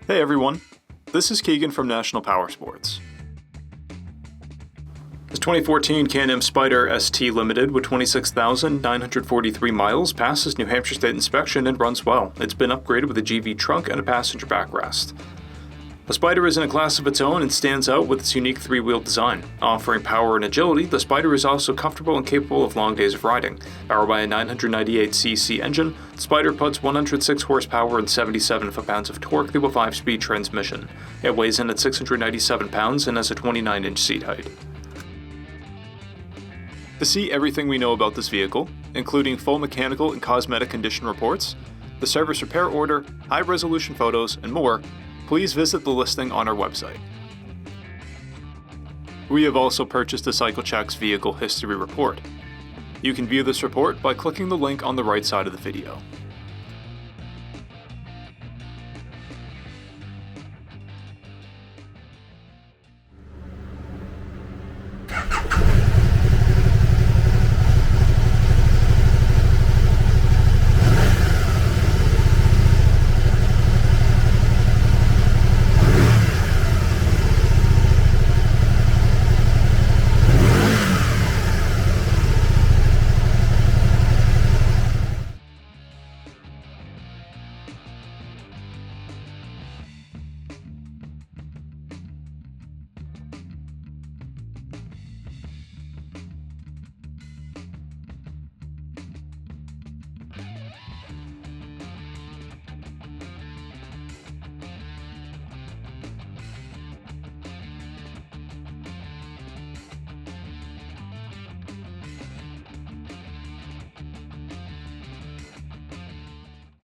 Hey everyone, this is Keegan from National Powersports. This 2014 Can-Am SPYDER ST Limited with 26,943 miles passes New Hampshire State inspection and runs well. It's been upgraded with a GV trunk and a passenger backrest. The SPYDER is in a class of its own and stands out with its unique three-wheel design. Offering power and agility, the SPYDER is also comfortable and capable of long days of riding. Powered by a 998cc engine, the SPYDER puts 106 horsepower and 77 foot-pounds of torque through a 5-speed transmission. It weighs in at 697 pounds and has a 29-inch seat height. To see everything we know about this vehicle, including full mechanical and cosmetic condition reports, the service repair order, high-resolution photos, and more, please visit the listing on our website. We have also purchased the CycleCheck's Vehicle History Report. You can view this report by clicking the link on the right side of the video.